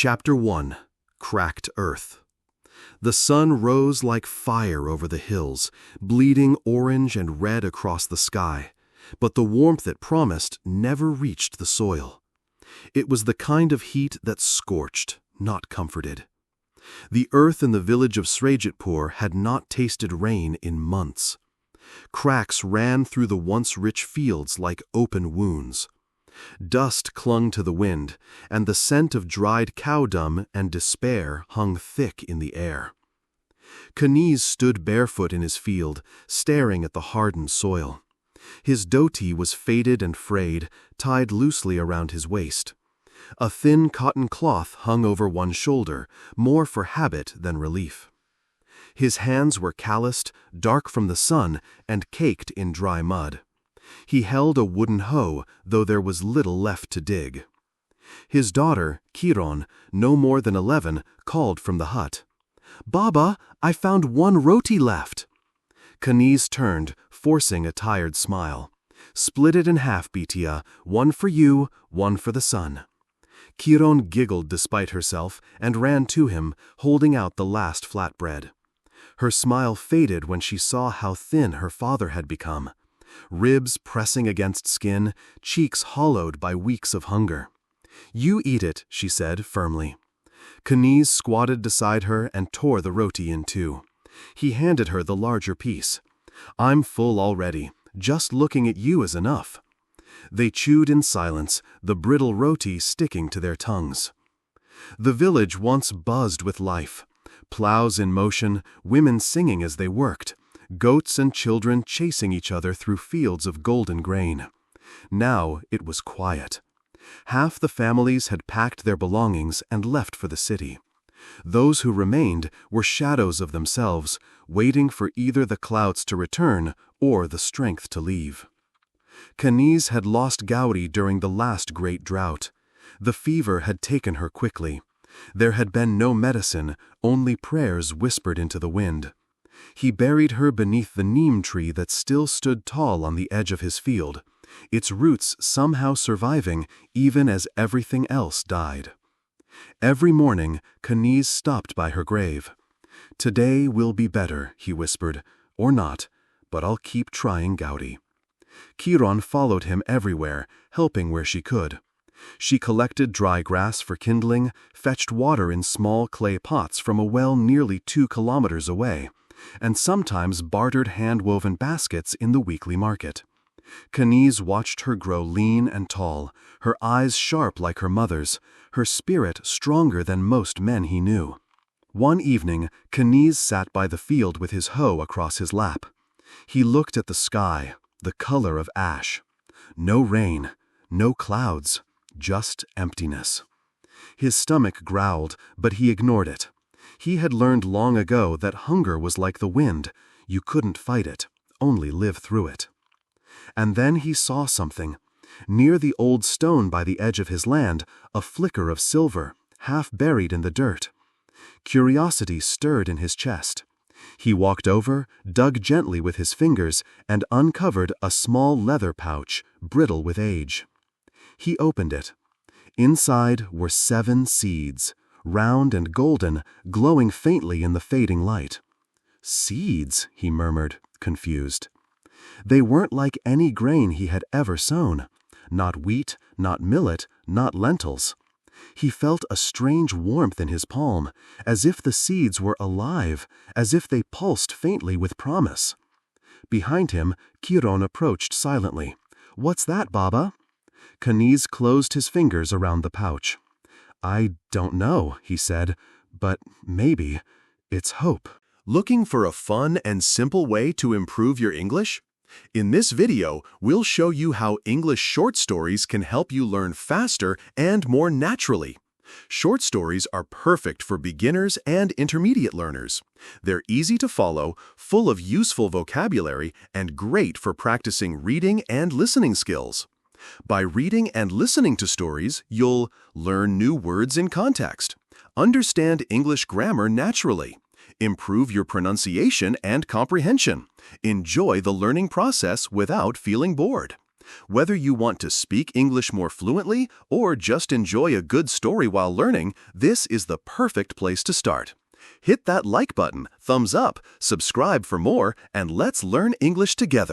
Chapter 1. Cracked Earth. The sun rose like fire over the hills, bleeding orange and red across the sky, but the warmth it promised never reached the soil. It was the kind of heat that scorched, not comforted. The earth in the village of Srejitpur had not tasted rain in months. Cracks ran through the once rich fields like open wounds. Dust clung to the wind, and the scent of dried cow dung and despair hung thick in the air. Kaniz stood barefoot in his field, staring at the hardened soil. His dhoti was faded and frayed, tied loosely around his waist. A thin cotton cloth hung over one shoulder, more for habit than relief. His hands were calloused, dark from the sun, and caked in dry mud. He held a wooden hoe, though there was little left to dig. His daughter, Kiron, no more than 11, called from the hut. "Baba, I found one roti left." Kaniz turned, forcing a tired smile. "Split it in half, Bitia, one for you, one for the son." Kiron giggled despite herself and ran to him, holding out the last flatbread. Her smile faded when she saw how thin her father had become. Ribs pressing against skin, cheeks hollowed by weeks of hunger. "You eat it," she said firmly. Kaniz squatted beside her and tore the roti in two. He handed her the larger piece. "I'm full already. Just looking at you is enough." They chewed in silence, the brittle roti sticking to their tongues. The village once buzzed with life. Plows in motion, women singing as they worked, goats and children chasing each other through fields of golden grain. Now it was quiet. Half the families had packed their belongings and left for the city. Those who remained were shadows of themselves, waiting for either the clouds to return or the strength to leave. Kaniz had lost Gauri during the last great drought. The fever had taken her quickly. There had been no medicine, only prayers whispered into the wind. He buried her beneath the neem tree that still stood tall on the edge of his field, its roots somehow surviving even as everything else died. Every morning, Kaniz stopped by her grave. "Today will be better," he whispered, "or not, but I'll keep trying, Gauri." Kiron followed him everywhere, helping where she could. She collected dry grass for kindling, fetched water in small clay pots from a well nearly 2 kilometers away, and sometimes bartered hand-woven baskets in the weekly market. Kaniz watched her grow lean and tall, her eyes sharp like her mother's, her spirit stronger than most men he knew. One evening, Kaniz sat by the field with his hoe across his lap. He looked at the sky, the color of ash. No rain, no clouds, just emptiness. His stomach growled, but he ignored it. He had learned long ago that hunger was like the wind. You couldn't fight it, only live through it. And then he saw something. Near the old stone by the edge of his land, a flicker of silver, half buried in the dirt. Curiosity stirred in his chest. He walked over, dug gently with his fingers, and uncovered a small leather pouch, brittle with age. He opened it. Inside were 7 seeds, round and golden, glowing faintly in the fading light. "Seeds," he murmured, confused. They weren't like any grain he had ever sown. Not wheat, not millet, not lentils. He felt a strange warmth in his palm, as if the seeds were alive, as if they pulsed faintly with promise. Behind him, Kiron approached silently. "What's that, Baba?" Kaniz closed his fingers around the pouch. "I don't know," he said, "but maybe it's hope." Looking for a fun and simple way to improve your English? In this video, we'll show you how English short stories can help you learn faster and more naturally. Short stories are perfect for beginners and intermediate learners. They're easy to follow, full of useful vocabulary, and great for practicing reading and listening skills. By reading and listening to stories, you'll learn new words in context, understand English grammar naturally, improve your pronunciation and comprehension, enjoy the learning process without feeling bored. Whether you want to speak English more fluently or just enjoy a good story while learning, this is the perfect place to start. Hit that like button, thumbs up, subscribe for more, and let's learn English together.